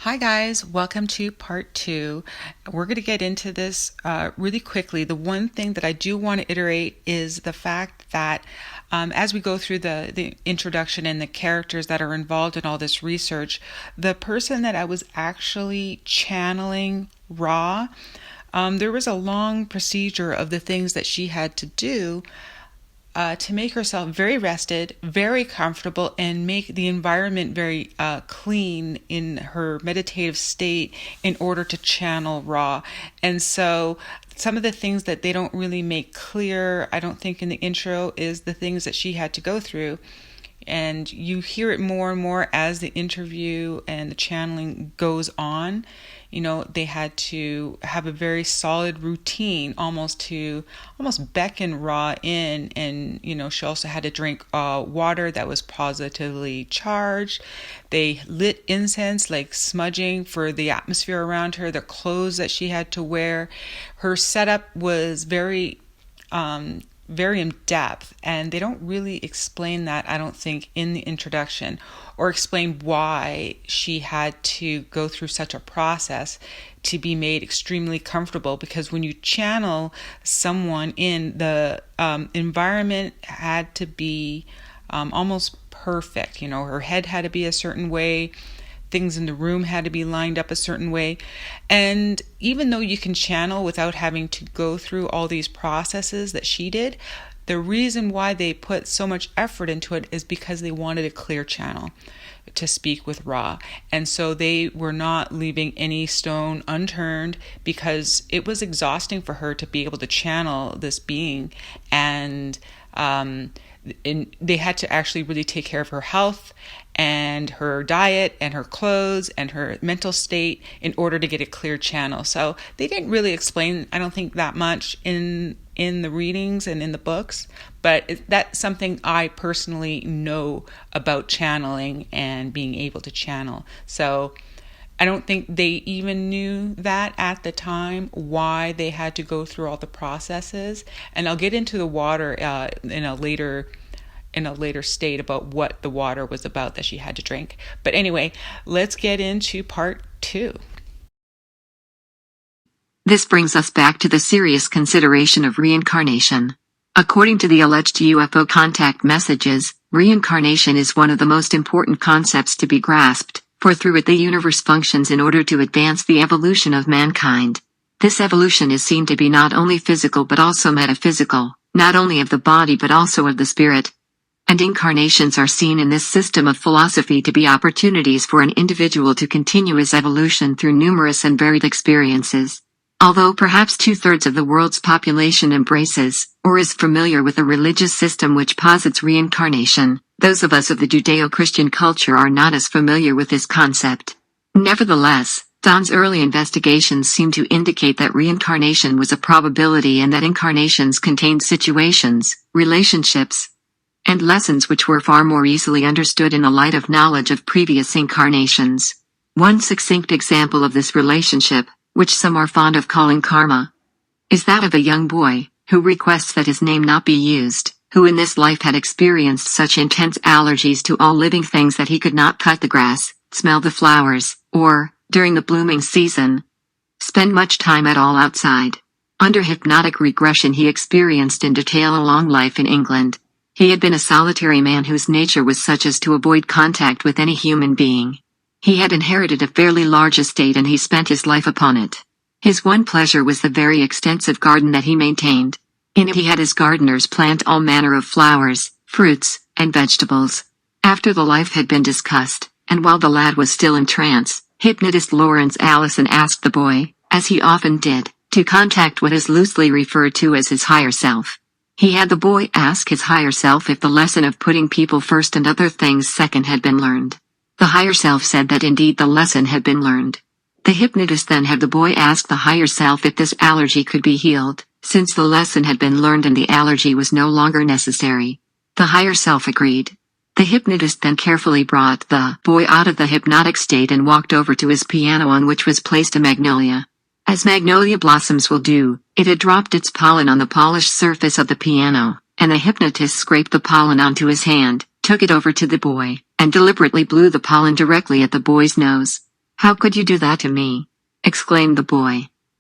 Hi guys, welcome to part two. We're going to get into this really quickly. The one thing that I do want to iterate is the fact that as we go through the introduction and the characters that are involved in all this research, the person that I was actually channeling Ra, there was a long procedure of the things that she had to do to make herself very rested, very comfortable, and make the environment very clean in her meditative state in order to channel Ra. And so some of the things that they don't really make clear, I don't think, in the intro, is the things that she had to go through. And you hear it more and more as the interview and the channeling goes on. You know, they had to have a very solid routine almost beckon Ra in. And, you know, she also had to drink water that was positively charged. They lit incense, like smudging for the atmosphere around her, the clothes that she had to wear. Her setup was very in depth, and they don't really explain that, I don't think, in the introduction, or explain why she had to go through such a process to be made extremely comfortable. Because when you channel someone in, the environment had to be almost perfect. You know, her head had to be a certain way, things in the room had to be lined up a certain way. And even though you can channel without having to go through all these processes that she did, the reason why they put so much effort into it is because they wanted a clear channel to speak with Ra. And so they were not leaving any stone unturned, because it was exhausting for her to be able to channel this being. And they had to actually really take care of her health and her diet and her clothes and her mental state in order to get a clear channel. So they didn't really explain, I don't think, that much in the readings and in the books, but that's something I personally know about channeling and being able to channel. So I don't think they even knew that at the time, why they had to go through all the processes. And I'll get into the water in a later state about what the water was about that she had to drink. But anyway, let's get into part two. This brings us back to the serious consideration of reincarnation. According to the alleged UFO contact messages, reincarnation is one of the most important concepts to be grasped, for through it the universe functions in order to advance the evolution of mankind. This evolution is seen to be not only physical but also metaphysical, not only of the body but also of the spirit. And incarnations are seen in this system of philosophy to be opportunities for an individual to continue his evolution through numerous and varied experiences. Although perhaps 2/3 of the world's population embraces, or is familiar with a religious system which posits reincarnation, those of us of the Judeo-Christian culture are not as familiar with this concept. Nevertheless, Don's early investigations seem to indicate that reincarnation was a probability and that incarnations contained situations, relationships, and lessons which were far more easily understood in the light of knowledge of previous incarnations. One succinct example of this relationship, which some are fond of calling karma, is that of a young boy, who requests that his name not be used, who in this life had experienced such intense allergies to all living things that he could not cut the grass, smell the flowers, or, during the blooming season, spend much time at all outside. Under hypnotic regression he experienced in detail a long life in England. He had been a solitary man whose nature was such as to avoid contact with any human being. He had inherited a fairly large estate and he spent his life upon it. His one pleasure was the very extensive garden that he maintained. In it he had his gardeners plant all manner of flowers, fruits, and vegetables. After the life had been discussed, and while the lad was still in trance, hypnotist Lawrence Allison asked the boy, as he often did, to contact what is loosely referred to as his higher self. He had the boy ask his higher self if the lesson of putting people first and other things second had been learned. The higher self said that indeed the lesson had been learned. The hypnotist then had the boy ask the higher self if this allergy could be healed, since the lesson had been learned and the allergy was no longer necessary. The higher self agreed. The hypnotist then carefully brought the boy out of the hypnotic state and walked over to his piano, on which was placed a magnolia. As magnolia blossoms will do, it had dropped its pollen on the polished surface of the piano, and the hypnotist scraped the pollen onto his hand, took it over to the boy, and deliberately blew the pollen directly at the boy's nose. "How could you do that to me?" exclaimed the boy.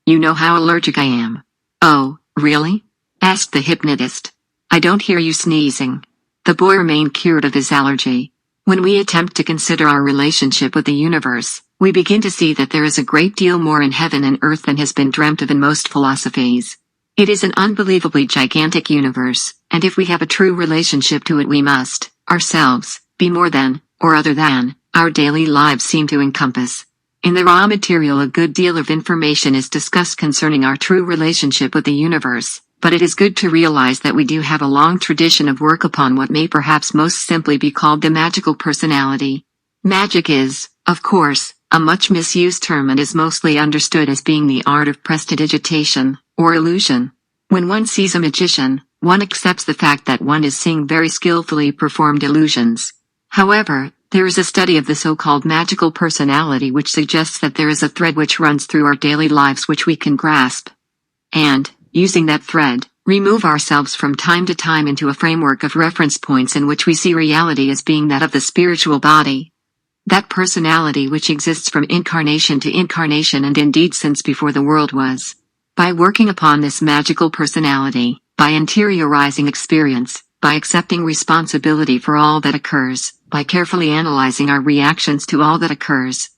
"You know how allergic I am." "Oh, really?" asked the hypnotist. "I don't hear you sneezing." The boy remained cured of his allergy. When we attempt to consider our relationship with the universe, we begin to see that there is a great deal more in heaven and earth than has been dreamt of in most philosophies. It is an unbelievably gigantic universe, and if we have a true relationship to it, we must, ourselves, be more than, or other than, our daily lives seem to encompass. In the raw material, a good deal of information is discussed concerning our true relationship with the universe, but it is good to realize that we do have a long tradition of work upon what may perhaps most simply be called the magical personality. Magic is, of course, a much misused term and is mostly understood as being the art of prestidigitation, or illusion. When one sees a magician, one accepts the fact that one is seeing very skillfully performed illusions. However, there is a study of the so-called magical personality which suggests that there is a thread which runs through our daily lives which we can grasp. And, using that thread, remove ourselves from time to time into a framework of reference points in which we see reality as being that of the spiritual body. That personality which exists from incarnation to incarnation and indeed since before the world was. By working upon this magical personality, by interiorizing experience, by accepting responsibility for all that occurs, by carefully analyzing our reactions to all that occurs,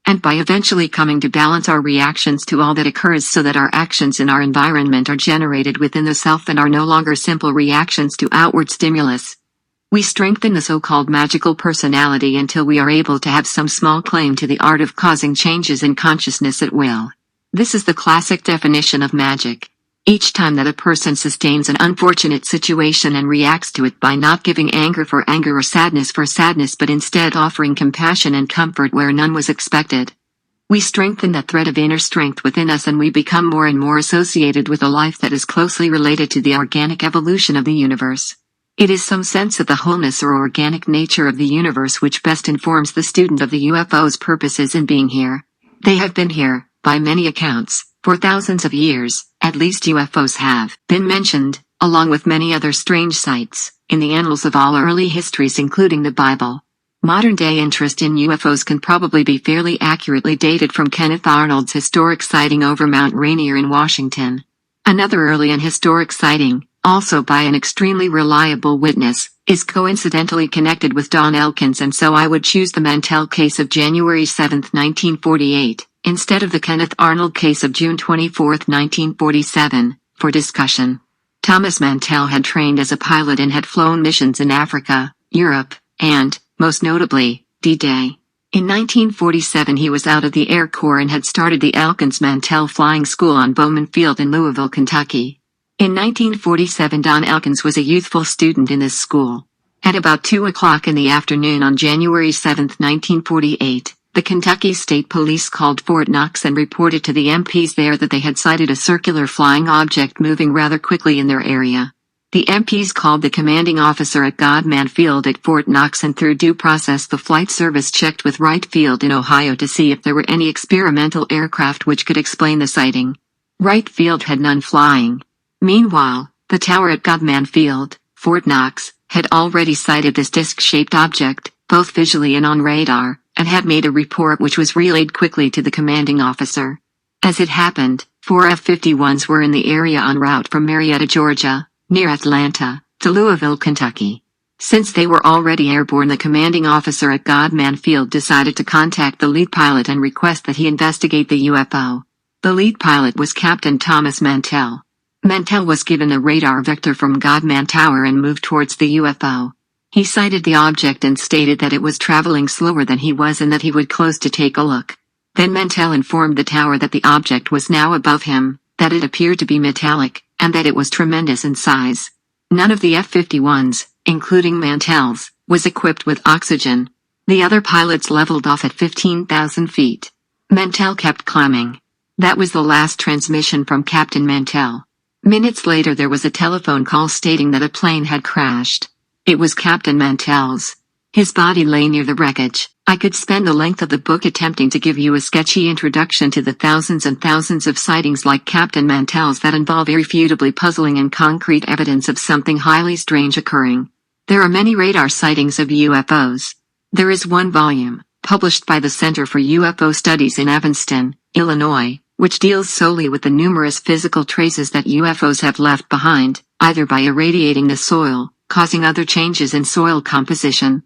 and by eventually coming to balance our reactions to all that occurs so that our actions in our environment are generated within the self and are no longer simple reactions to outward stimulus. We strengthen the so-called magical personality until we are able to have some small claim to the art of causing changes in consciousness at will. This is the classic definition of magic. Each time that a person sustains an unfortunate situation and reacts to it by not giving anger for anger or sadness for sadness but instead offering compassion and comfort where none was expected, we strengthen that thread of inner strength within us and we become more and more associated with a life that is closely related to the organic evolution of the universe. It is some sense of the wholeness or organic nature of the universe which best informs the student of the UFO's purposes in being here. They have been here, by many accounts, for thousands of years. At least UFOs have been mentioned, along with many other strange sights, in the annals of all early histories including the Bible. Modern-day interest in UFOs can probably be fairly accurately dated from Kenneth Arnold's historic sighting over Mount Rainier in Washington. Another early and historic sighting, also by an extremely reliable witness, is coincidentally connected with Don Elkins, and so I would choose the Mantell case of January 7, 1948. Instead of the Kenneth Arnold case of June 24, 1947, for discussion. Thomas Mantell had trained as a pilot and had flown missions in Africa, Europe, and, most notably, D-Day. In 1947 he was out of the Air Corps and had started the Elkins-Mantell Flying School on Bowman Field in Louisville, Kentucky. In 1947 Don Elkins was a youthful student in this school. At about 2 o'clock in the afternoon on January 7, 1948, the Kentucky State Police called Fort Knox and reported to the MPs there that they had sighted a circular flying object moving rather quickly in their area. The MPs called the commanding officer at Godman Field at Fort Knox, and through due process the Flight Service checked with Wright Field in Ohio to see if there were any experimental aircraft which could explain the sighting. Wright Field had none flying. Meanwhile, the tower at Godman Field, Fort Knox, had already sighted this disc-shaped object, both visually and on radar, and had made a report which was relayed quickly to the commanding officer. As it happened, 4 F-51s were in the area en route from Marietta, Georgia, near Atlanta, to Louisville, Kentucky. Since they were already airborne, the commanding officer at Godman Field decided to contact the lead pilot and request that he investigate the UFO. The lead pilot was Captain Thomas Mantell. Mantell was given a radar vector from Godman Tower and moved towards the UFO. He sighted the object and stated that it was traveling slower than he was and that he would close to take a look. Then Mantell informed the tower that the object was now above him, that it appeared to be metallic, and that it was tremendous in size. None of the F-51s, including Mantell's, was equipped with oxygen. The other pilots leveled off at 15,000 feet. Mantell kept climbing. That was the last transmission from Captain Mantell. Minutes later there was a telephone call stating that a plane had crashed. It was Captain Mantell's. His body lay near the wreckage. I could spend the length of the book attempting to give you a sketchy introduction to the thousands and thousands of sightings like Captain Mantell's that involve irrefutably puzzling and concrete evidence of something highly strange occurring. There are many radar sightings of UFOs. There is one volume, published by the Center for UFO Studies in Evanston, Illinois, which deals solely with the numerous physical traces that UFOs have left behind, either by irradiating the soil, causing other changes in soil composition,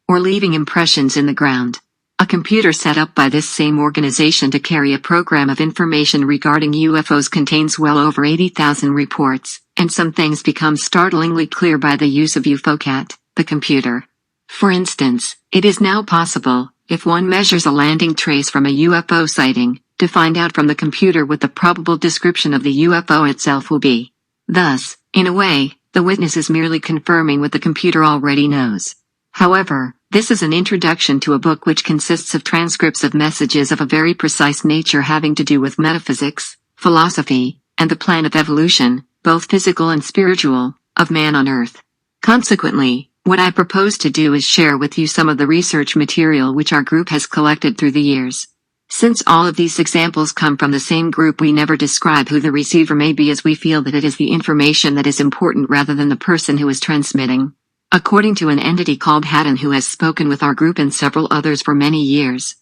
or leaving impressions in the ground. A computer set up by this same organization to carry a program of information regarding UFOs contains well over 80,000 reports, and some things become startlingly clear by the use of UFOCAT, the computer. For instance, it is now possible, if one measures a landing trace from a UFO sighting, to find out from the computer what the probable description of the UFO itself will be. Thus, in a way, the witness is merely confirming what the computer already knows. However, this is an introduction to a book which consists of transcripts of messages of a very precise nature having to do with metaphysics, philosophy, and the plan of evolution, both physical and spiritual, of man on Earth. Consequently, what I propose to do is share with you some of the research material which our group has collected through the years. Since all of these examples come from the same group, we never describe who the receiver may be, as we feel that it is the information that is important rather than the person who is transmitting. According to an entity called Haddon, who has spoken with our group and several others for many years.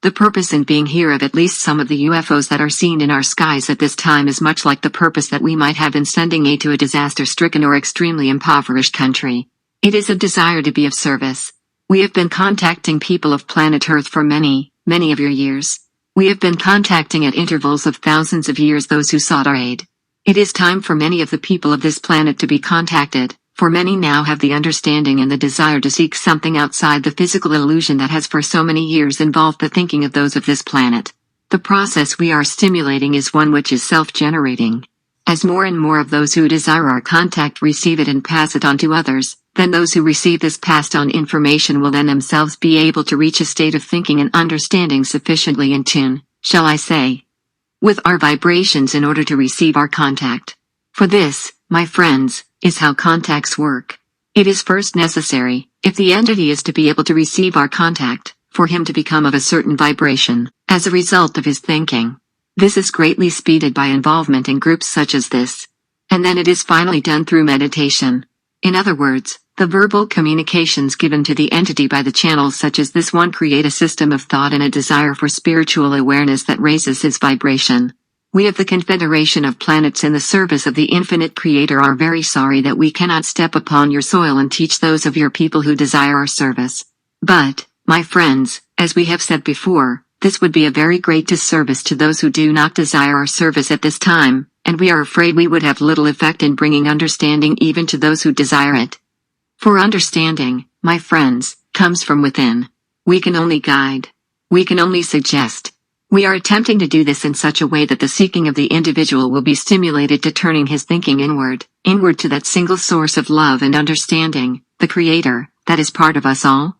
The purpose in being here of at least some of the UFOs that are seen in our skies at this time is much like the purpose that we might have in sending aid to a disaster-stricken or extremely impoverished country. It is a desire to be of service. We have been contacting people of planet Earth for many of your years. We have been contacting at intervals of thousands of years those who sought our aid. It is time for many of the people of this planet to be contacted. For many now have the understanding and the desire to seek something outside the physical illusion that has for so many years involved the thinking of those of this planet. The process we are stimulating is one which is self-generating. As more and more of those who desire our contact receive it and pass it on to others, then those who receive this passed on information will then themselves be able to reach a state of thinking and understanding sufficiently in tune, shall I say, with our vibrations in order to receive our contact. For this, my friends, is how contacts work. It is first necessary, if the entity is to be able to receive our contact, for him to become of a certain vibration, as a result of his thinking. This is greatly speeded by involvement in groups such as this. And then it is finally done through meditation. In other words, the verbal communications given to the entity by the channels such as this one create a system of thought and a desire for spiritual awareness that raises his vibration. We of the Confederation of Planets in the service of the Infinite Creator are very sorry that we cannot step upon your soil and teach those of your people who desire our service. But, my friends, as we have said before, this would be a very great disservice to those who do not desire our service at this time, and we are afraid we would have little effect in bringing understanding even to those who desire it. For understanding, my friends, comes from within. We can only guide. We can only suggest. We are attempting to do this in such a way that the seeking of the individual will be stimulated to turning his thinking inward to that single source of love and understanding, the Creator, that is part of us all.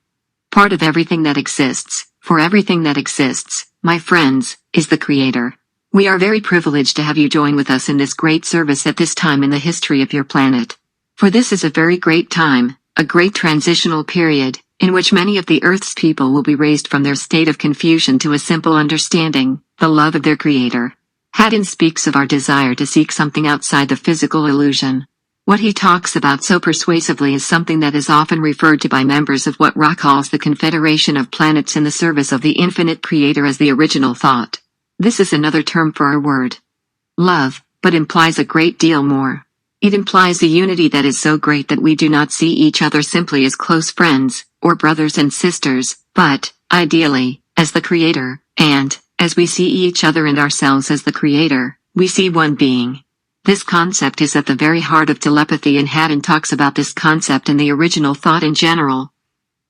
Part of everything that exists, for everything that exists, my friends, is the Creator. We are very privileged to have you join with us in this great service at this time in the history of your planet. For this is a very great time, a great transitional period, in which many of the Earth's people will be raised from their state of confusion to a simple understanding, the love of their Creator. Haddon speaks of our desire to seek something outside the physical illusion. What he talks about so persuasively is something that is often referred to by members of what Ra calls the Confederation of Planets in the service of the Infinite Creator as the original thought. This is another term for our word love, but implies a great deal more. It implies a unity that is so great that we do not see each other simply as close friends, or brothers and sisters, but, ideally, as the Creator, and, as we see each other and ourselves as the Creator, we see one being. This concept is at the very heart of telepathy, and Haddon talks about this concept in the original thought in general.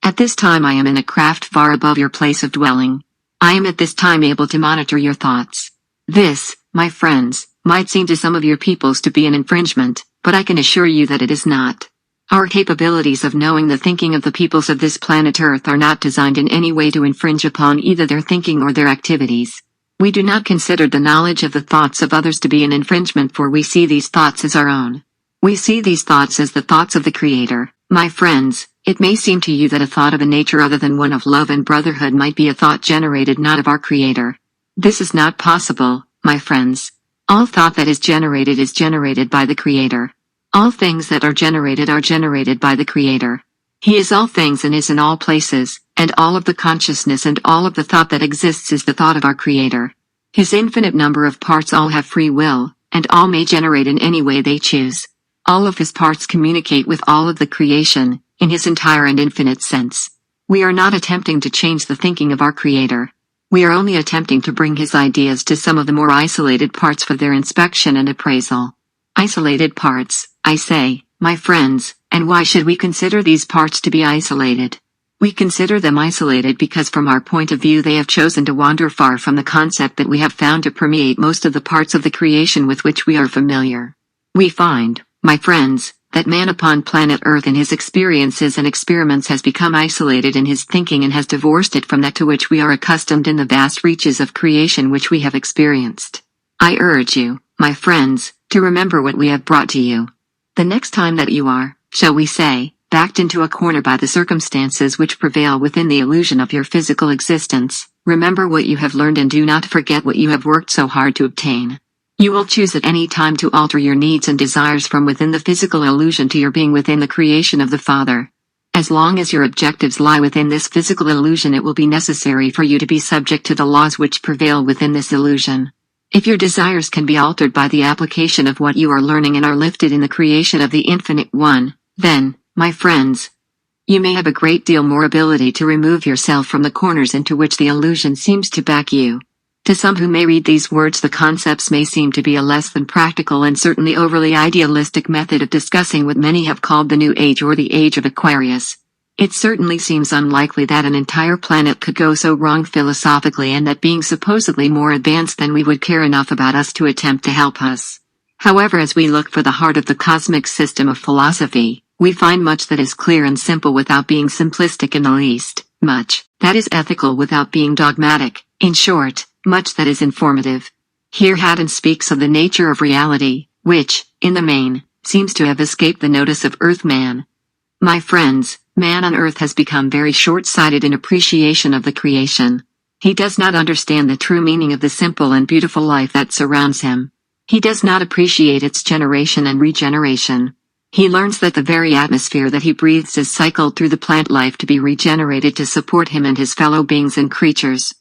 At this time I am in a craft far above your place of dwelling. I am at this time able to monitor your thoughts. This, my friends, might seem to some of your peoples to be an infringement, but I can assure you that it is not. Our capabilities of knowing the thinking of the peoples of this planet Earth are not designed in any way to infringe upon either their thinking or their activities. We do not consider the knowledge of the thoughts of others to be an infringement, for we see these thoughts as our own. We see these thoughts as the thoughts of the Creator. My friends, it may seem to you that a thought of a nature other than one of love and brotherhood might be a thought generated not of our Creator. This is not possible, my friends. All thought that is generated by the Creator. All things that are generated by the Creator. He is all things and is in all places, And all of the consciousness and all of the thought that exists is the thought of our Creator. His infinite number of parts all have free will, and all may generate in any way they choose. All of his parts communicate with all of the creation, in his entire and infinite sense. We are not attempting to change the thinking of our Creator. We are only attempting to bring his ideas to some of the more isolated parts for their inspection and appraisal. Isolated parts, I say, my friends, and why should we consider these parts to be isolated? We consider them isolated because from our point of view they have chosen to wander far from the concept that we have found to permeate most of the parts of the creation with which we are familiar. We find, my friends, that man upon planet Earth in his experiences and experiments has become isolated in his thinking and has divorced it from that to which we are accustomed in the vast reaches of creation which we have experienced. I urge you, my friends, to remember what we have brought to you. The next time that you are, shall we say, backed into a corner by the circumstances which prevail within the illusion of your physical existence, remember what you have learned and do not forget what you have worked so hard to obtain. You will choose at any time to alter your needs and desires from within the physical illusion to your being within the creation of the Father. As long as your objectives lie within this physical illusion, it will be necessary for you to be subject to the laws which prevail within this illusion. If your desires can be altered by the application of what you are learning and are lifted in the creation of the Infinite One, then, my friends, you may have a great deal more ability to remove yourself from the corners into which the illusion seems to back you. To some who may read these words, the concepts may seem to be a less than practical and certainly overly idealistic method of discussing what many have called the New Age or the Age of Aquarius. It certainly seems unlikely that an entire planet could go so wrong philosophically, and that being supposedly more advanced than we would care enough about us to attempt to help us. However, as we look for the heart of the cosmic system of philosophy, we find much that is clear and simple without being simplistic in the least, much that is ethical without being dogmatic, in short, much that is informative. Here Haddon speaks of the nature of reality, which, in the main, seems to have escaped the notice of Earthman. My friends, man on Earth has become very short-sighted in appreciation of the creation. He does not understand the true meaning of the simple and beautiful life that surrounds him. He does not appreciate its generation and regeneration. He learns that the very atmosphere that he breathes is cycled through the plant life to be regenerated to support him and his fellow beings and creatures.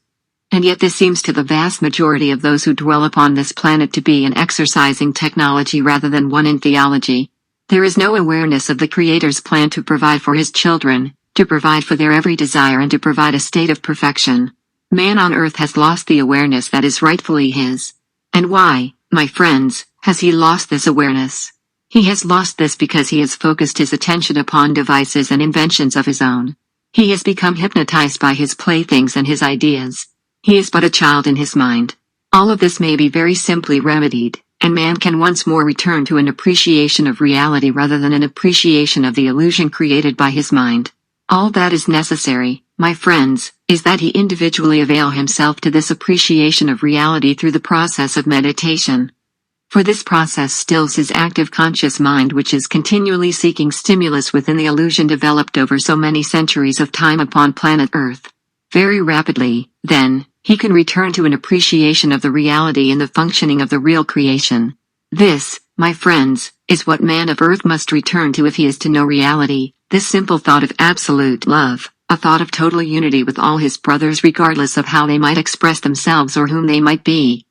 And yet this seems to the vast majority of those who dwell upon this planet to be an exercising technology rather than one in theology. There is no awareness of the Creator's plan to provide for his children, to provide for their every desire and to provide a state of perfection. Man on Earth has lost the awareness that is rightfully his. And why, my friends, has he lost this awareness? He has lost this because he has focused his attention upon devices and inventions of his own. He has become hypnotized by his playthings and his ideas. He is but a child in his mind. All of this may be very simply remedied, and man can once more return to an appreciation of reality rather than an appreciation of the illusion created by his mind. All that is necessary, my friends, is that he individually avail himself to this appreciation of reality through the process of meditation. For this process stills his active conscious mind, which is continually seeking stimulus within the illusion developed over so many centuries of time upon planet Earth. Very rapidly, then, he can return to an appreciation of the reality in the functioning of the real creation. This, my friends, is what man of Earth must return to if he is to know reality, this simple thought of absolute love, a thought of total unity with all his brothers regardless of how they might express themselves or whom they might be.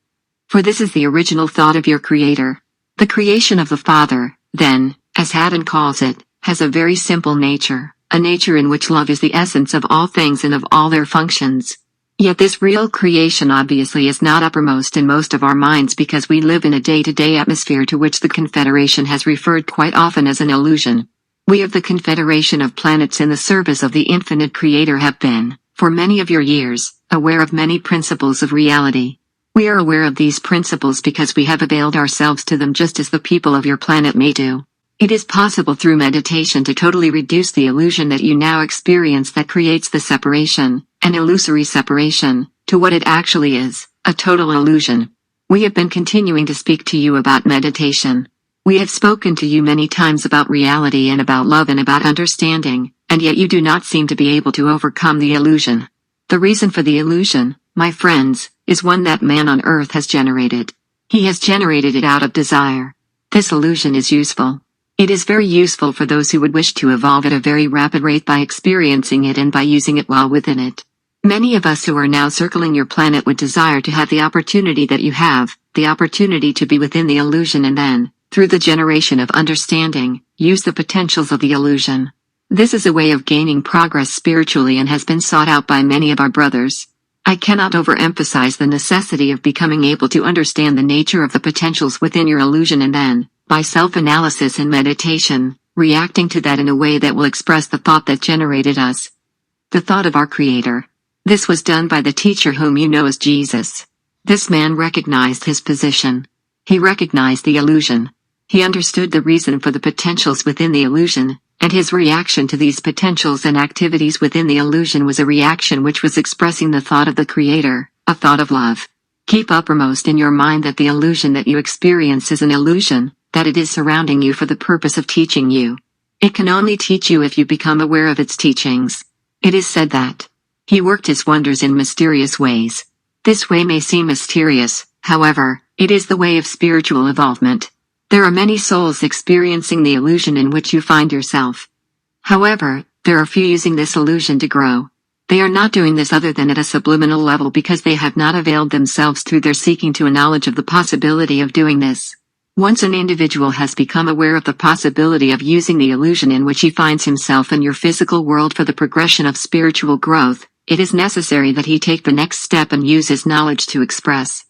For this is the original thought of your Creator. The creation of the Father, then, as Haddon calls it, has a very simple nature, a nature in which love is the essence of all things and of all their functions. Yet this real creation obviously is not uppermost in most of our minds because we live in a day-to-day atmosphere to which the Confederation has referred quite often as an illusion. We of the Confederation of Planets in the service of the Infinite Creator have been, for many of your years, aware of many principles of reality. We are aware of these principles because we have availed ourselves to them just as the people of your planet may do. It is possible through meditation to totally reduce the illusion that you now experience that creates the separation, an illusory separation, to what it actually is, a total illusion. We have been continuing to speak to you about meditation. We have spoken to you many times about reality and about love and about understanding, and yet you do not seem to be able to overcome the illusion. The reason for the illusion, my friends, is one that man on Earth has generated. He has generated it out of desire. This illusion is useful. It is very useful for those who would wish to evolve at a very rapid rate by experiencing it and by using it while within it. Many of us who are now circling your planet would desire to have the opportunity that you have, the opportunity to be within the illusion and then, through the generation of understanding, use the potentials of the illusion. This is a way of gaining progress spiritually and has been sought out by many of our brothers. I cannot overemphasize the necessity of becoming able to understand the nature of the potentials within your illusion and then, by self-analysis and meditation, reacting to that in a way that will express the thought that generated us. The thought of our Creator. This was done by the teacher whom you know as Jesus. This man recognized his position. He recognized the illusion. He understood the reason for the potentials within the illusion, and his reaction to these potentials and activities within the illusion was a reaction which was expressing the thought of the Creator, a thought of love. Keep uppermost in your mind that the illusion that you experience is an illusion, that it is surrounding you for the purpose of teaching you. It can only teach you if you become aware of its teachings. It is said that He worked His wonders in mysterious ways. This way may seem mysterious, however, it is the way of spiritual evolvement. There are many souls experiencing the illusion in which you find yourself. However, there are few using this illusion to grow. They are not doing this other than at a subliminal level because they have not availed themselves through their seeking to a knowledge of the possibility of doing this. Once an individual has become aware of the possibility of using the illusion in which he finds himself in your physical world for the progression of spiritual growth, it is necessary that he take the next step and use his knowledge to express,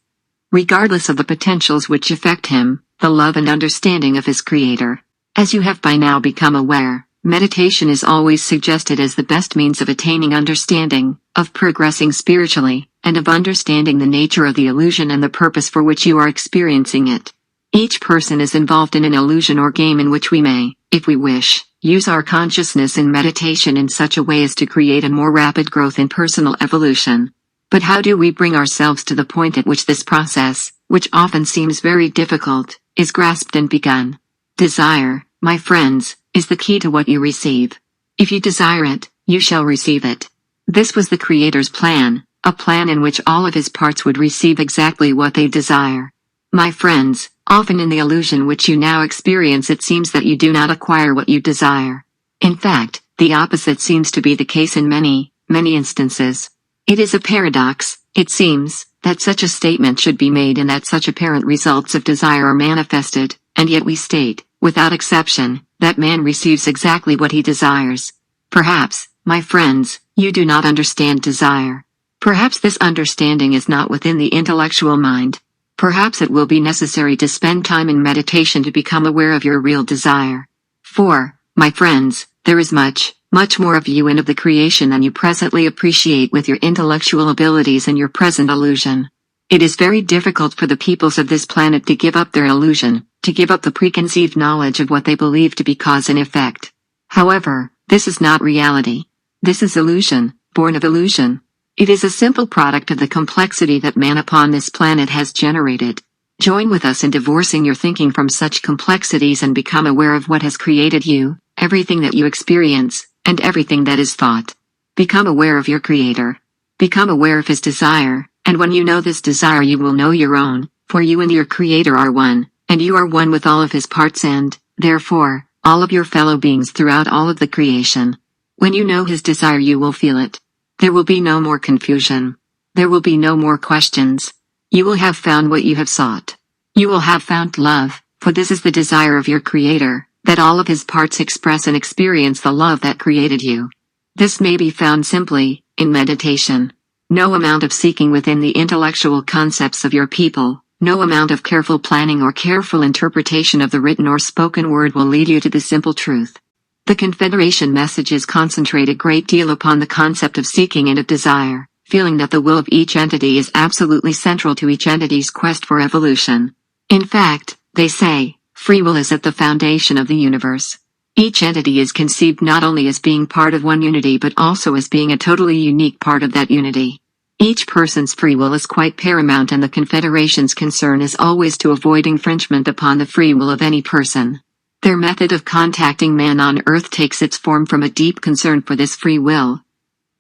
regardless of the potentials which affect him, the love and understanding of his Creator. As you have by now become aware, meditation is always suggested as the best means of attaining understanding, of progressing spiritually, and of understanding the nature of the illusion and the purpose for which you are experiencing it. Each person is involved in an illusion or game in which we may, if we wish, use our consciousness in meditation in such a way as to create a more rapid growth in personal evolution. But how do we bring ourselves to the point at which this process, which often seems very difficult, is grasped and begun? Desire, my friends, is the key to what you receive. If you desire it, you shall receive it. This was the Creator's plan, a plan in which all of His parts would receive exactly what they desire. My friends, often in the illusion which you now experience it seems that you do not acquire what you desire. In fact, the opposite seems to be the case in many instances. It is a paradox, it seems, that such a statement should be made and that such apparent results of desire are manifested, and yet we state, without exception, that man receives exactly what he desires. Perhaps, my friends, you do not understand desire. Perhaps this understanding is not within the intellectual mind. Perhaps it will be necessary to spend time in meditation to become aware of your real desire. For, my friends, there is much more of you and of the creation than you presently appreciate with your intellectual abilities and your present illusion. It is very difficult for the peoples of this planet to give up their illusion, to give up the preconceived knowledge of what they believe to be cause and effect. However, this is not reality. This is illusion, born of illusion. It is a simple product of the complexity that man upon this planet has generated. Join with us in divorcing your thinking from such complexities and become aware of what has created you, everything that you experience, and everything that is thought. Become aware of your Creator. Become aware of His desire, and when you know this desire you will know your own, for you and your Creator are one, and you are one with all of His parts and, therefore, all of your fellow beings throughout all of the creation. When you know His desire you will feel it. There will be no more confusion. There will be no more questions. You will have found what you have sought. You will have found love, for this is the desire of your Creator, that all of His parts express and experience the love that created you. This may be found simply, in meditation. No amount of seeking within the intellectual concepts of your people, no amount of careful planning or careful interpretation of the written or spoken word will lead you to the simple truth. The Confederation messages concentrate a great deal upon the concept of seeking and of desire, feeling that the will of each entity is absolutely central to each entity's quest for evolution. In fact, they say, free will is at the foundation of the universe. Each entity is conceived not only as being part of one unity but also as being a totally unique part of that unity. Each person's free will is quite paramount and the Confederation's concern is always to avoid infringement upon the free will of any person. Their method of contacting man on Earth takes its form from a deep concern for this free will.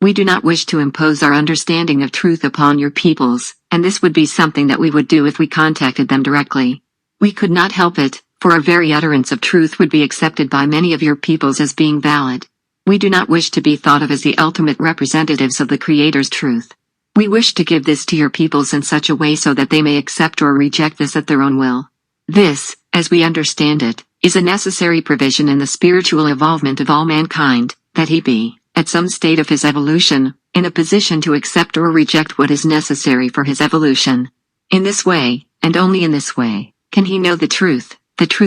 We do not wish to impose our understanding of truth upon your peoples, and this would be something that we would do if we contacted them directly. We could not help it, for our very utterance of truth would be accepted by many of your peoples as being valid. We do not wish to be thought of as the ultimate representatives of the Creator's truth. We wish to give this to your peoples in such a way so that they may accept or reject this at their own will. This, as we understand it, is a necessary provision in the spiritual evolvement of all mankind, that he be, at some state of his evolution, in a position to accept or reject what is necessary for his evolution. In this way, and only in this way, can he know the truth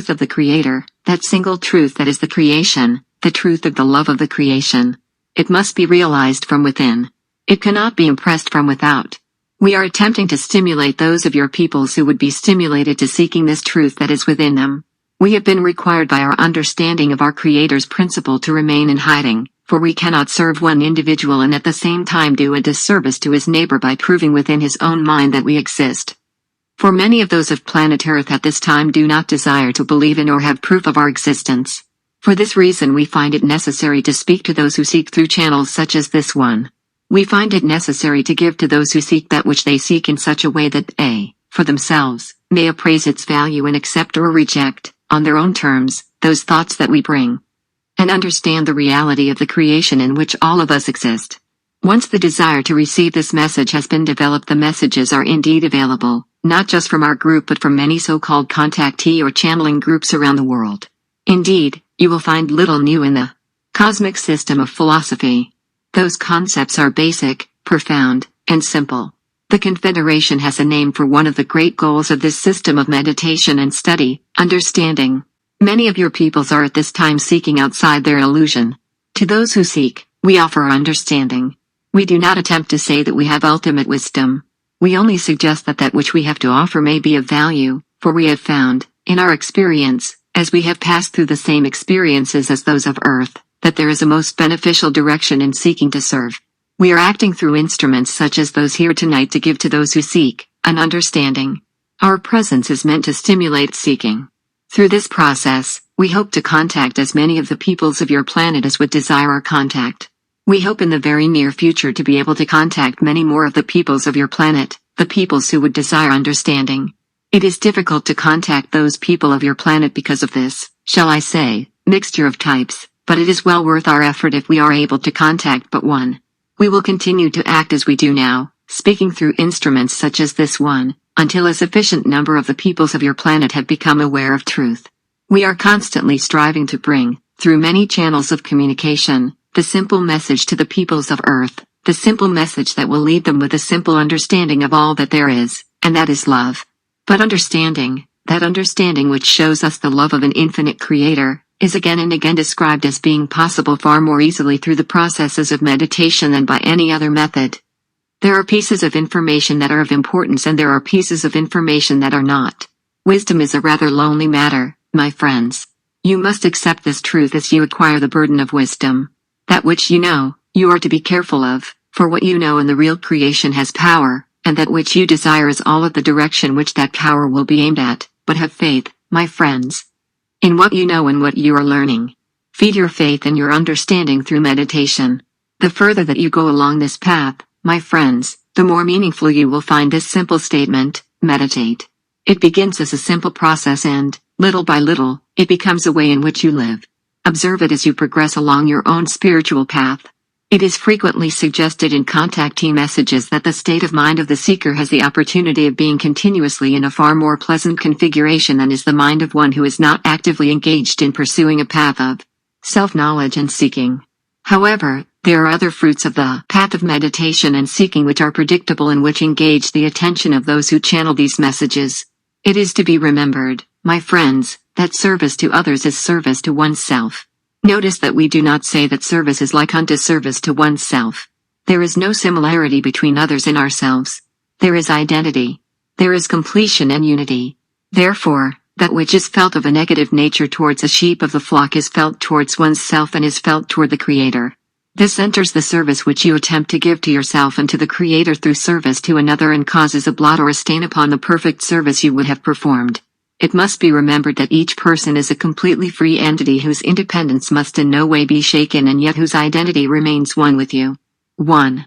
of the Creator, that single truth that is the creation, the truth of the love of the creation. It must be realized from within. It cannot be impressed from without. We are attempting to stimulate those of your peoples who would be stimulated to seeking this truth that is within them. We have been required by our understanding of our Creator's principle to remain in hiding, for we cannot serve one individual and at the same time do a disservice to his neighbor by proving within his own mind that we exist. For many of those of planet Earth at this time do not desire to believe in or have proof of our existence. For this reason we find it necessary to speak to those who seek through channels such as this one. We find it necessary to give to those who seek that which they seek in such a way that they, for themselves, may appraise its value and accept or reject, on their own terms, those thoughts that we bring. And understand the reality of the creation in which all of us exist. Once the desire to receive this message has been developed, the messages are indeed available, not just from our group but from many so-called contactee or channeling groups around the world. Indeed, you will find little new in the cosmic system of philosophy. Those concepts are basic, profound, and simple. The Confederation has a name for one of the great goals of this system of meditation and study, understanding. Many of your peoples are at this time seeking outside their illusion. To those who seek, we offer our understanding. We do not attempt to say that we have ultimate wisdom. We only suggest that that which we have to offer may be of value, for we have found, in our experience, as we have passed through the same experiences as those of Earth, that there is a most beneficial direction in seeking to serve. We are acting through instruments such as those here tonight to give to those who seek an understanding. Our presence is meant to stimulate seeking. Through this process, we hope to contact as many of the peoples of your planet as would desire our contact. We hope in the very near future to be able to contact many more of the peoples of your planet, the peoples who would desire understanding. It is difficult to contact those people of your planet because of this, shall I say, mixture of types, but it is well worth our effort if we are able to contact but one. We will continue to act as we do now, speaking through instruments such as this one, until a sufficient number of the peoples of your planet have become aware of truth. We are constantly striving to bring, through many channels of communication, the simple message to the peoples of Earth, the simple message that will leave them with a simple understanding of all that there is, and that is love. But understanding, that understanding which shows us the love of an infinite Creator, is again and again described as being possible far more easily through the processes of meditation than by any other method. There are pieces of information that are of importance and there are pieces of information that are not. Wisdom is a rather lonely matter, my friends. You must accept this truth as you acquire the burden of wisdom. That which you know, you are to be careful of, for what you know in the real creation has power, and that which you desire is all of the direction which that power will be aimed at, but have faith, my friends, in what you know and what you are learning. Feed your faith and your understanding through meditation. The further that you go along this path, my friends, the more meaningful you will find this simple statement, meditate. It begins as a simple process and, little by little, it becomes a way in which you live. Observe it as you progress along your own spiritual path. It is frequently suggested in contactee messages that the state of mind of the seeker has the opportunity of being continuously in a far more pleasant configuration than is the mind of one who is not actively engaged in pursuing a path of self-knowledge and seeking. However, there are other fruits of the path of meditation and seeking which are predictable and which engage the attention of those who channel these messages. It is to be remembered, my friends, that service to others is service to oneself. Notice that we do not say that service is like unto service to oneself. There is no similarity between others and ourselves. There is identity. There is completion and unity. Therefore, that which is felt of a negative nature towards a sheep of the flock is felt towards oneself and is felt toward the Creator. This enters the service which you attempt to give to yourself and to the Creator through service to another and causes a blot or a stain upon the perfect service you would have performed. It must be remembered that each person is a completely free entity whose independence must in no way be shaken and yet whose identity remains one with you. 1.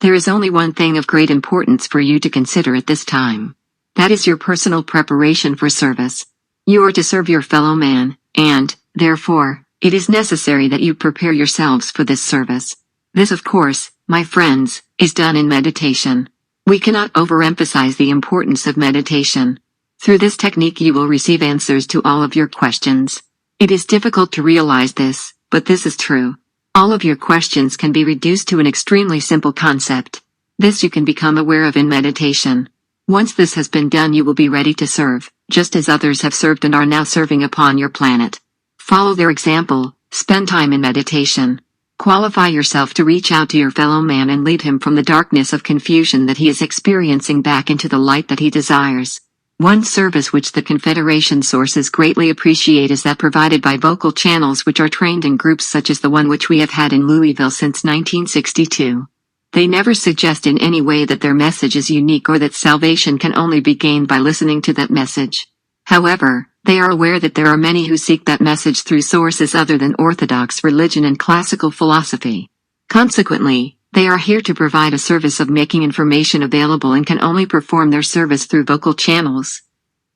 There is only one thing of great importance for you to consider at this time. That is your personal preparation for service. You are to serve your fellow man, and, therefore, it is necessary that you prepare yourselves for this service. This, of course, my friends, is done in meditation. We cannot overemphasize the importance of meditation. Through this technique you will receive answers to all of your questions. It is difficult to realize this, but this is true. All of your questions can be reduced to an extremely simple concept. This you can become aware of in meditation. Once this has been done you will be ready to serve, just as others have served and are now serving upon your planet. Follow their example, spend time in meditation. Qualify yourself to reach out to your fellow man and lead him from the darkness of confusion that he is experiencing back into the light that he desires. One service which the Confederation sources greatly appreciate is that provided by vocal channels which are trained in groups such as the one which we have had in Louisville since 1962. They never suggest in any way that their message is unique or that salvation can only be gained by listening to that message. However, they are aware that there are many who seek that message through sources other than Orthodox religion and classical philosophy. Consequently, they are here to provide a service of making information available and can only perform their service through vocal channels.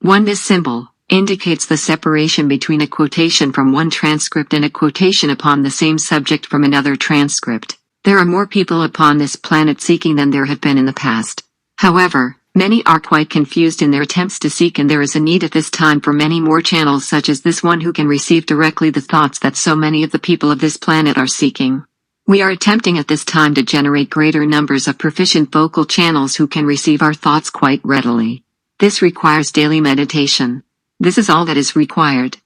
1. This symbol indicates the separation between a quotation from one transcript and a quotation upon the same subject from another transcript. There are more people upon this planet seeking than there have been in the past. However, many are quite confused in their attempts to seek, and there is a need at this time for many more channels such as this one who can receive directly the thoughts that so many of the people of this planet are seeking. We are attempting at this time to generate greater numbers of proficient vocal channels who can receive our thoughts quite readily. This requires daily meditation. This is all that is required.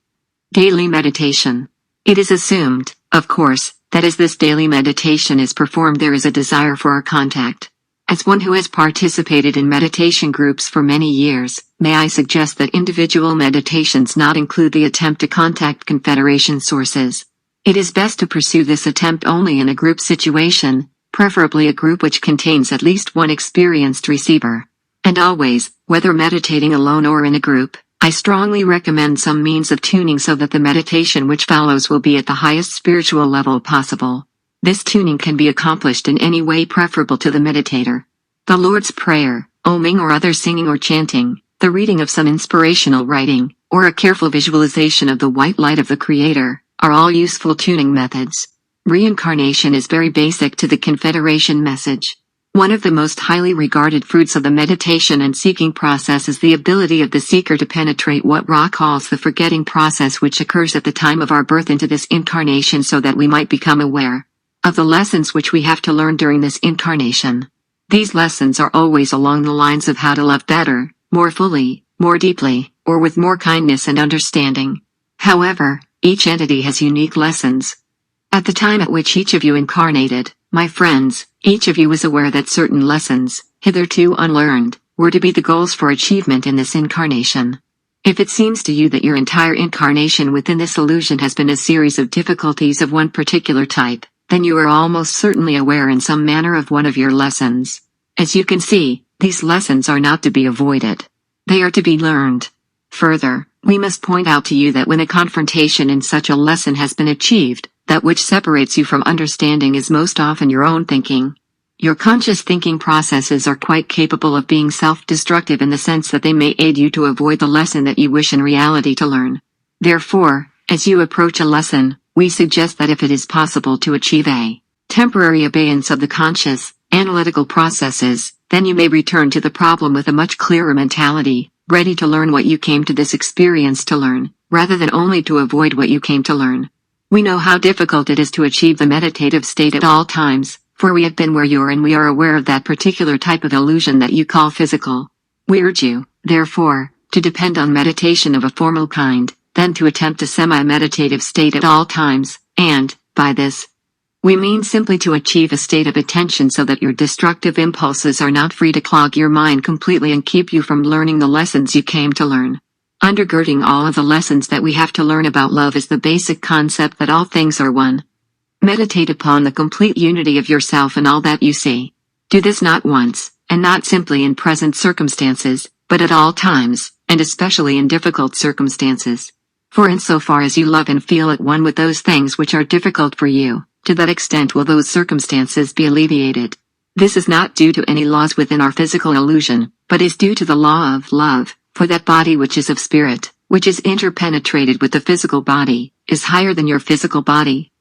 Daily meditation. It is assumed, of course, that as this daily meditation is performed there is a desire for our contact. As one who has participated in meditation groups for many years, may I suggest that individual meditations not include the attempt to contact Confederation sources. It is best to pursue this attempt only in a group situation, preferably a group which contains at least one experienced receiver. And always, whether meditating alone or in a group, I strongly recommend some means of tuning so that the meditation which follows will be at the highest spiritual level possible. This tuning can be accomplished in any way preferable to the meditator. The Lord's Prayer, oming or other singing or chanting, the reading of some inspirational writing, or a careful visualization of the white light of the Creator, are all useful tuning methods. Reincarnation is very basic to the Confederation message. One of the most highly regarded fruits of the meditation and seeking process is the ability of the seeker to penetrate what Ra calls the forgetting process which occurs at the time of our birth into this incarnation so that we might become aware of the lessons which we have to learn during this incarnation. These lessons are always along the lines of how to love better, more fully, more deeply, or with more kindness and understanding. However, each entity has unique lessons. At the time at which each of you incarnated, my friends, each of you was aware that certain lessons, hitherto unlearned, were to be the goals for achievement in this incarnation. If it seems to you that your entire incarnation within this illusion has been a series of difficulties of one particular type, then you are almost certainly aware in some manner of one of your lessons. As you can see, these lessons are not to be avoided. They are to be learned. Further, we must point out to you that when a confrontation in such a lesson has been achieved, that which separates you from understanding is most often your own thinking. Your conscious thinking processes are quite capable of being self-destructive in the sense that they may aid you to avoid the lesson that you wish in reality to learn. Therefore, as you approach a lesson, we suggest that if it is possible to achieve a temporary abeyance of the conscious, analytical processes, then you may return to the problem with a much clearer mentality, ready to learn what you came to this experience to learn, rather than only to avoid what you came to learn. We know how difficult it is to achieve the meditative state at all times, for we have been where you are and we are aware of that particular type of illusion that you call physical. We urge you, therefore, to depend on meditation of a formal kind, then to attempt a semi-meditative state at all times, and, by this, we mean simply to achieve a state of attention so that your destructive impulses are not free to clog your mind completely and keep you from learning the lessons you came to learn. Undergirding all of the lessons that we have to learn about love is the basic concept that all things are one. Meditate upon the complete unity of yourself and all that you see. Do this not once, and not simply in present circumstances, but at all times, and especially in difficult circumstances. For insofar as you love and feel at one with those things which are difficult for you, to that extent will those circumstances be alleviated. This is not due to any laws within our physical illusion, but is due to the law of love, for that body which is of spirit, which is interpenetrated with the physical body, is higher than your physical body.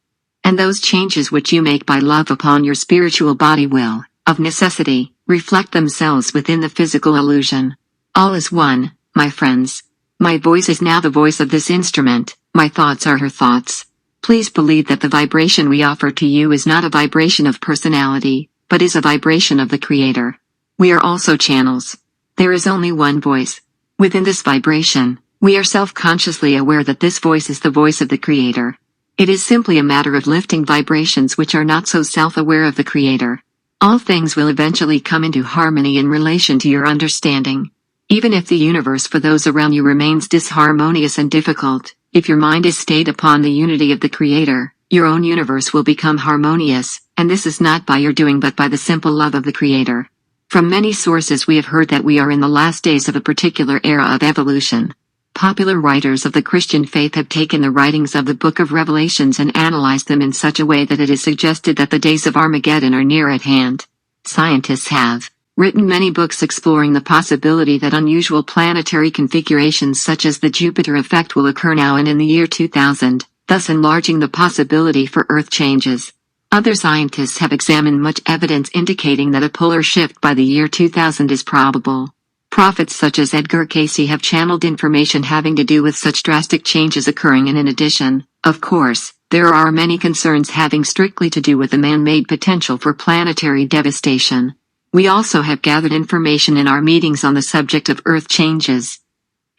And those changes which you make by love upon your spiritual body will, of necessity, reflect themselves within the physical illusion. All is one, my friends. My voice is now the voice of this instrument, my thoughts are her thoughts. Please believe that the vibration we offer to you is not a vibration of personality, but is a vibration of the Creator. We are also channels. There is only one voice. Within this vibration, we are self-consciously aware that this voice is the voice of the Creator. It is simply a matter of lifting vibrations which are not so self-aware of the Creator. All things will eventually come into harmony in relation to your understanding. Even if the universe for those around you remains disharmonious and difficult, if your mind is stayed upon the unity of the Creator, your own universe will become harmonious, and this is not by your doing but by the simple love of the Creator. From many sources we have heard that we are in the last days of a particular era of evolution. Popular writers of the Christian faith have taken the writings of the Book of Revelations and analyzed them in such a way that it is suggested that the days of Armageddon are near at hand. Scientists have written many books exploring the possibility that unusual planetary configurations such as the Jupiter effect will occur now and in the year 2000, thus enlarging the possibility for Earth changes. Other scientists have examined much evidence indicating that a polar shift by the year 2000 is probable. Prophets such as Edgar Cayce have channeled information having to do with such drastic changes occurring, and in addition, of course, there are many concerns having strictly to do with the man-made potential for planetary devastation. We also have gathered information in our meetings on the subject of Earth changes.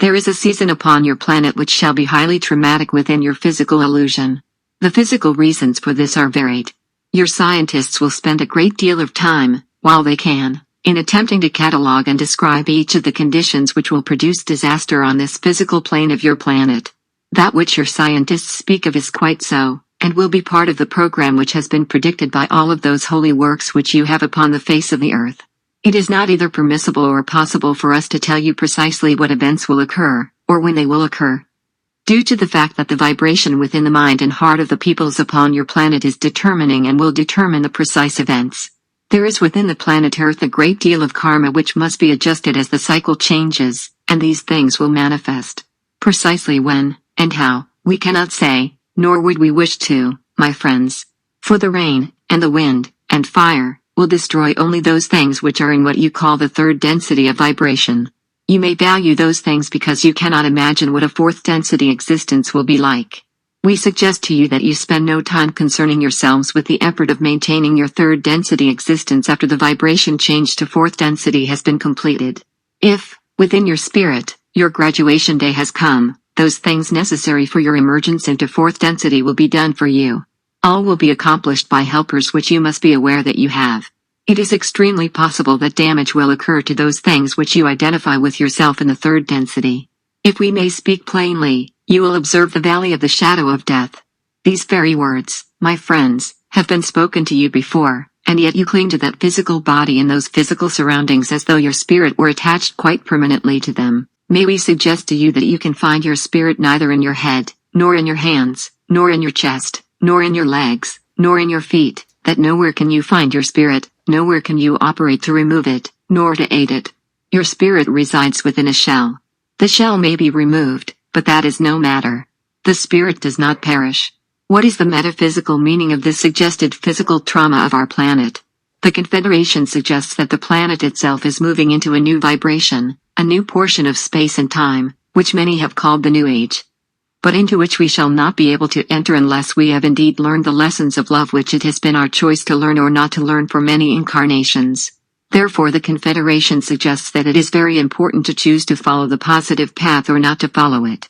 There is a season upon your planet which shall be highly traumatic within your physical illusion. The physical reasons for this are varied. Your scientists will spend a great deal of time, while they can, in attempting to catalog and describe each of the conditions which will produce disaster on this physical plane of your planet. That which your scientists speak of is quite so, and will be part of the program which has been predicted by all of those holy works which you have upon the face of the earth. It is not either permissible or possible for us to tell you precisely what events will occur, or when they will occur. Due to the fact that the vibration within the mind and heart of the peoples upon your planet is determining and will determine the precise events. There is within the planet Earth a great deal of karma which must be adjusted as the cycle changes, and these things will manifest. Precisely when, and how, we cannot say, nor would we wish to, my friends. For the rain, and the wind, and fire, will destroy only those things which are in what you call the third density of vibration. You may value those things because you cannot imagine what a fourth density existence will be like. We suggest to you that you spend no time concerning yourselves with the effort of maintaining your third density existence after the vibration change to fourth density has been completed. If, within your spirit, your graduation day has come, those things necessary for your emergence into fourth density will be done for you. All will be accomplished by helpers which you must be aware that you have. It is extremely possible that damage will occur to those things which you identify with yourself in the third density. If we may speak plainly, you will observe the valley of the shadow of death. These very words, my friends, have been spoken to you before, and yet you cling to that physical body and those physical surroundings as though your spirit were attached quite permanently to them. May we suggest to you that you can find your spirit neither in your head, nor in your hands, nor in your chest, nor in your legs, nor in your feet, that nowhere can you find your spirit, nowhere can you operate to remove it, nor to aid it. Your spirit resides within a shell. The shell may be removed, but that is no matter. The spirit does not perish. What is the metaphysical meaning of this suggested physical trauma of our planet? The Confederation suggests that the planet itself is moving into a new vibration, a new portion of space and time, which many have called the New Age, but into which we shall not be able to enter unless we have indeed learned the lessons of love which it has been our choice to learn or not to learn for many incarnations. Therefore the Confederation suggests that it is very important to choose to follow the positive path or not to follow it.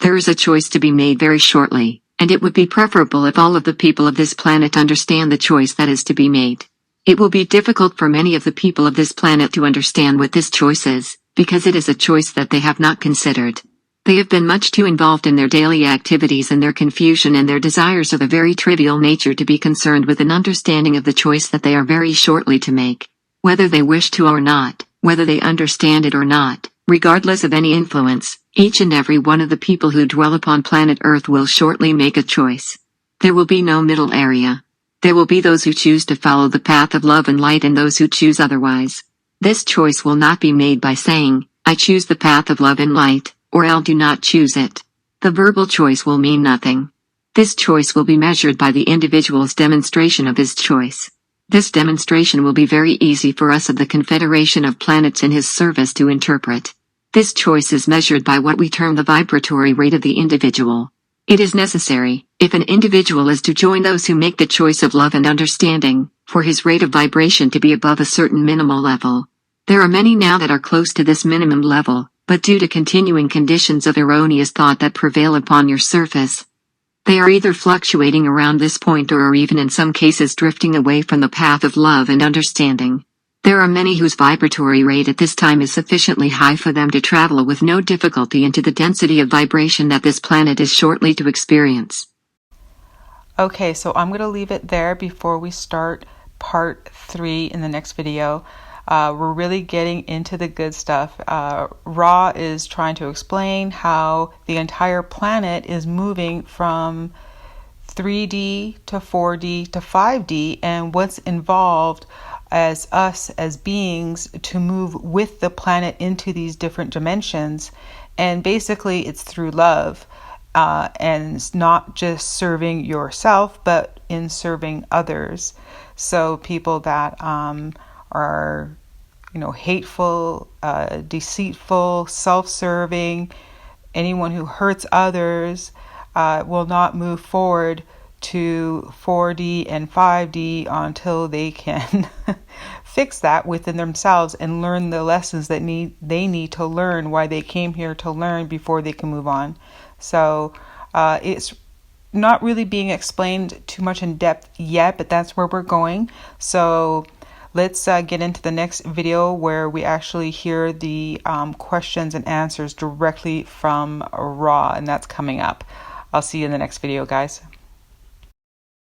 There is a choice to be made very shortly, and it would be preferable if all of the people of this planet understand the choice that is to be made. It will be difficult for many of the people of this planet to understand what this choice is, because it is a choice that they have not considered. They have been much too involved in their daily activities and their confusion and their desires of a very trivial nature to be concerned with an understanding of the choice that they are very shortly to make. Whether they wish to or not, whether they understand it or not, regardless of any influence, each and every one of the people who dwell upon planet Earth will shortly make a choice. There will be no middle area. There will be those who choose to follow the path of love and light and those who choose otherwise. This choice will not be made by saying, I choose the path of love and light, or L do not choose it. The verbal choice will mean nothing. This choice will be measured by the individual's demonstration of his choice. This demonstration will be very easy for us of the Confederation of Planets in his service to interpret. This choice is measured by what we term the vibratory rate of the individual. It is necessary, if an individual is to join those who make the choice of love and understanding, for his rate of vibration to be above a certain minimal level. There are many now that are close to this minimum level, but due to continuing conditions of erroneous thought that prevail upon your surface, they are either fluctuating around this point or are even in some cases drifting away from the path of love and understanding. There are many whose vibratory rate at this time is sufficiently high for them to travel with no difficulty into the density of vibration that this planet is shortly to experience. Okay, so I'm going to leave it there before we start part 3 in the next video. We're really getting into the good stuff. Ra is trying to explain how the entire planet is moving from 3D to 4D to 5D and what's involved as us as beings to move with the planet into these different dimensions. And basically it's through love, and it's not just serving yourself but in serving others. So people that are hateful, deceitful, self-serving, anyone who hurts others will not move forward to 4D and 5D until they can fix that within themselves and learn the lessons that they need to learn, why they came here to learn before they can move on. So it's not really being explained too much in depth yet, but that's where we're going. So let's get into the next video where we actually hear the questions and answers directly from Ra, and that's coming up. I'll see you in the next video, guys.